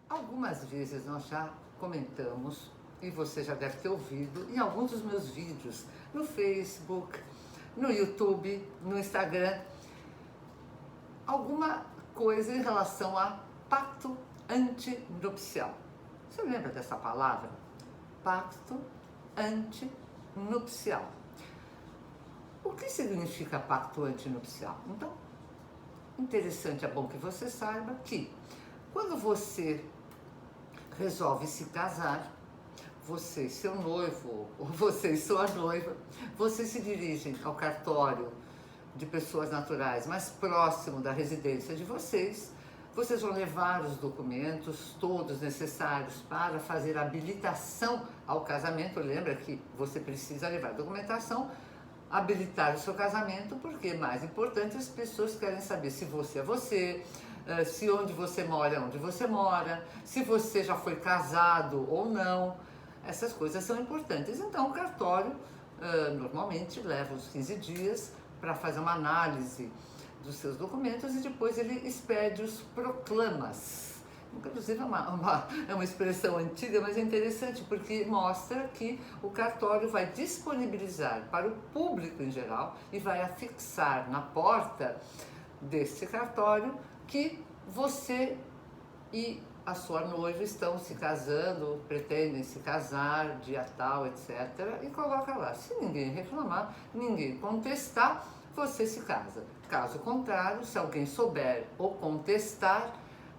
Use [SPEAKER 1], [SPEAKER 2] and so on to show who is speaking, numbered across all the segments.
[SPEAKER 1] Algumas vezes nós já comentamos, e você já deve ter ouvido, em alguns dos meus vídeos, no Facebook, no YouTube, no Instagram, alguma coisa em relação a pacto antinupcial. Você lembra dessa palavra? Pacto antinupcial. O que significa pacto antinupcial? Então, interessante, é bom que você saiba que quando você resolve se casar, você e seu noivo, ou você e sua noiva, vocês se dirigem ao cartório de pessoas naturais mais próximo da residência de vocês. Vocês vão levar os documentos todos necessários para fazer a habilitação ao casamento. Lembra que você precisa levar documentação, habilitar o seu casamento, porque mais importante, as pessoas querem saber se você é você, se onde você mora é onde você mora, se você já foi casado ou não. Essas coisas são importantes. Então o cartório normalmente leva uns 15 dias para fazer uma análise dos seus documentos e depois ele expede os proclamas. Inclusive é uma expressão antiga, mas é interessante porque mostra que o cartório vai disponibilizar para o público em geral e vai afixar na porta deste cartório que você e a sua noiva estão se casando, pretendem se casar, dia tal, etc. E coloca lá. Se ninguém reclamar, ninguém contestar, você se casa. Caso contrário, se alguém souber ou contestar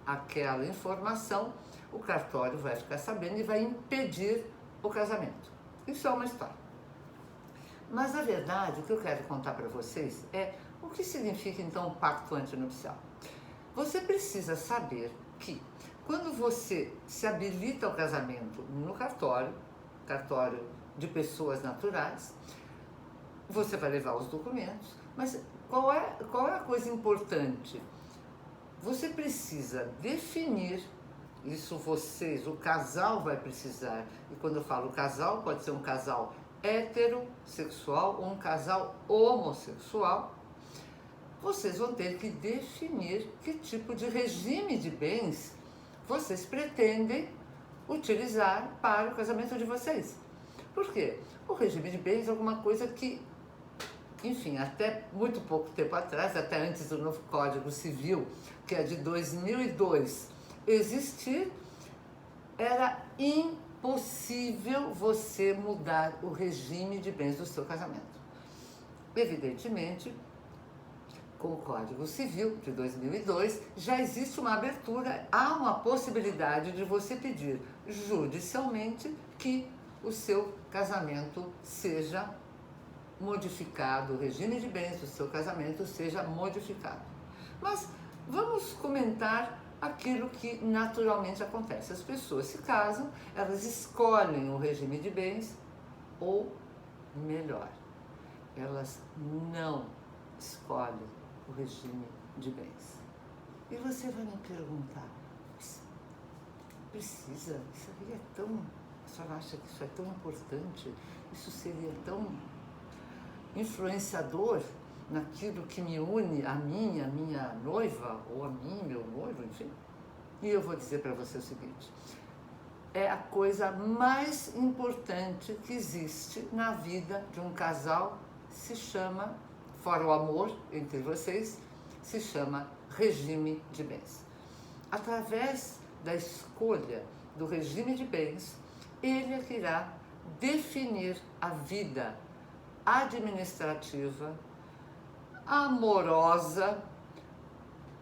[SPEAKER 1] aquela informação, o cartório vai ficar sabendo e vai impedir o casamento. Isso é uma história. Mas a verdade, o que eu quero contar para vocês é o que significa então o pacto antinupcial. Você precisa saber que quando você se habilita ao casamento no cartório de pessoas naturais, você vai levar os documentos, mas qual é a coisa importante? Você precisa definir, isso vocês, o casal vai precisar, e quando eu falo casal, pode ser um casal heterossexual ou um casal homossexual, vocês vão ter que definir que tipo de regime de bens vocês pretendem utilizar para o casamento de vocês. Por quê? O regime de bens é alguma coisa que, enfim, até muito pouco tempo atrás, até antes do novo Código Civil, que é de 2002, existir, era impossível você mudar o regime de bens do seu casamento. Evidentemente, com o Código Civil de 2002, já existe uma abertura, há uma possibilidade de você pedir judicialmente que o seu casamento seja modificado, o regime de bens do seu casamento seja modificado. Mas vamos comentar aquilo que naturalmente acontece. As pessoas se casam, elas escolhem o regime de bens, ou melhor, elas não escolhem o regime de bens. E você vai me perguntar, precisa? Isso aí é tão... A senhora acha que isso é tão importante? Isso seria tão influenciador naquilo que me une a minha noiva, ou a mim, meu noivo, enfim? E eu vou dizer para você o seguinte, é a coisa mais importante que existe na vida de um casal, se chama, fora o amor entre vocês, se chama regime de bens. Através da escolha do regime de bens, ele é que irá definir a vida administrativa, amorosa,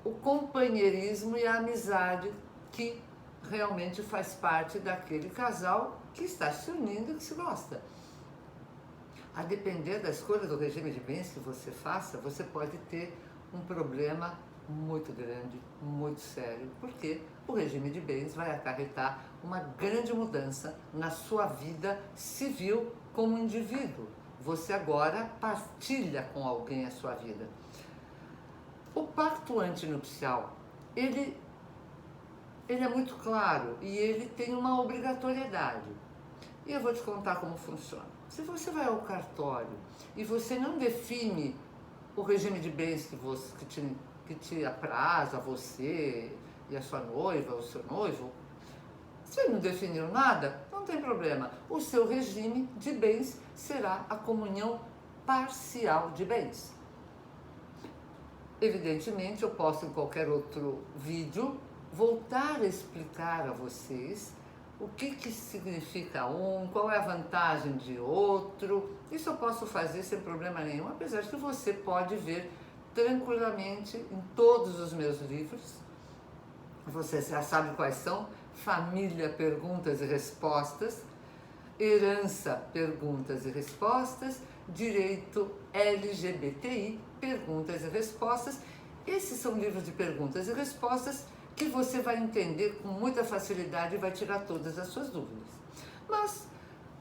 [SPEAKER 1] o companheirismo e a amizade que realmente faz parte daquele casal que está se unindo e que se gosta. A depender da escolha do regime de bens que você faça, você pode ter um problema muito grande, muito sério, porque o regime de bens vai acarretar uma grande mudança na sua vida civil como indivíduo. Você agora partilha com alguém a sua vida. O pacto antinupcial, ele é muito claro e ele tem uma obrigatoriedade. E eu vou te contar como funciona. Se você vai ao cartório e você não define o regime de bens que te apraz a você e a sua noiva, o seu noivo, Se não definiu nada, não tem problema. O seu regime de bens será a comunhão parcial de bens. Evidentemente, eu posso em qualquer outro vídeo voltar a explicar a vocês o que significa um, qual é a vantagem de outro. Isso eu posso fazer sem problema nenhum, apesar de que você pode ver tranquilamente em todos os meus livros. Você já sabe quais são: família, perguntas e respostas; herança, perguntas e respostas; direito LGBTI, perguntas e respostas. Esses são livros de perguntas e respostas que você vai entender com muita facilidade e vai tirar todas as suas dúvidas. Mas,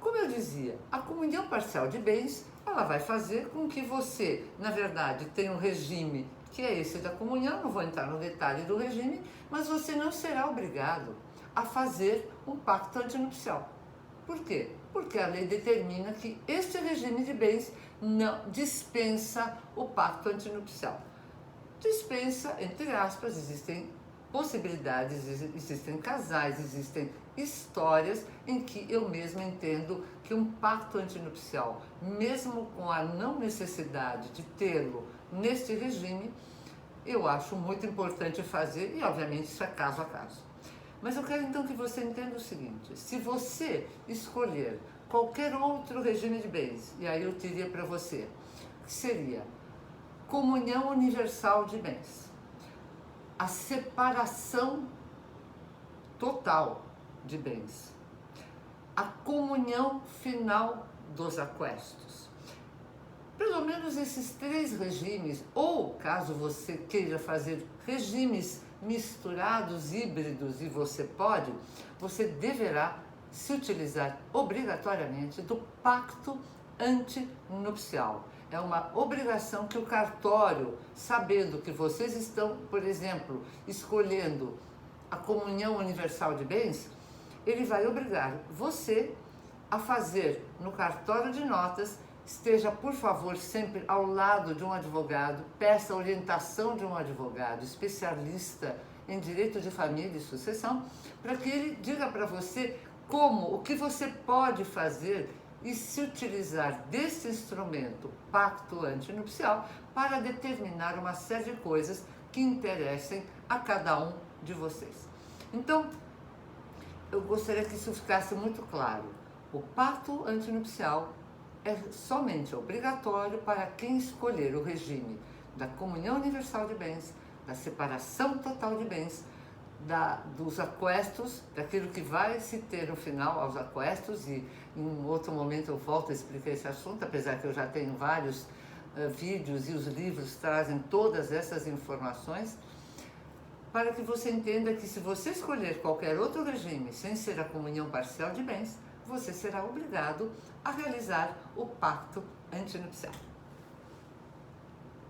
[SPEAKER 1] como eu dizia, a comunhão parcial de bens, ela vai fazer com que você, na verdade, tenha um regime que é esse da comunhão. Não vou entrar no detalhe do regime, mas você não será obrigado a fazer um pacto antinupcial. Por quê? Porque a lei determina que este regime de bens não dispensa o pacto antinupcial. Dispensa, entre aspas, existem possibilidades, existem casais, existem histórias em que eu mesma entendo que um pacto antinupcial, mesmo com a não necessidade de tê-lo neste regime, eu acho muito importante fazer, e obviamente isso é caso a caso. Mas eu quero então que você entenda o seguinte: se você escolher qualquer outro regime de bens, e aí eu diria para você que seria comunhão universal de bens, a separação total de bens, a comunhão final dos aquestos. Pelo menos esses três regimes, ou caso você queira fazer regimes misturados, híbridos, e você deverá se utilizar obrigatoriamente do pacto antinupcial. É uma obrigação que o cartório, sabendo que vocês estão, por exemplo, escolhendo a comunhão universal de bens, ele vai obrigar você a fazer no cartório de notas. Esteja, por favor, sempre ao lado de um advogado, peça a orientação de um advogado especialista em direito de família e sucessão, para que ele diga para você o que você pode fazer e se utilizar desse instrumento, pacto antinupcial, para determinar uma série de coisas que interessem a cada um de vocês. Então, eu gostaria que isso ficasse muito claro. O pacto antinupcial é somente obrigatório para quem escolher o regime da comunhão universal de bens, da separação total de bens, dos aquestos, daquilo que vai se ter no final aos aquestos, e em outro momento eu volto a explicar esse assunto, apesar que eu já tenho vários vídeos e os livros trazem todas essas informações, para que você entenda que se você escolher qualquer outro regime sem ser a comunhão parcial de bens, você será obrigado a realizar o pacto antinupcial.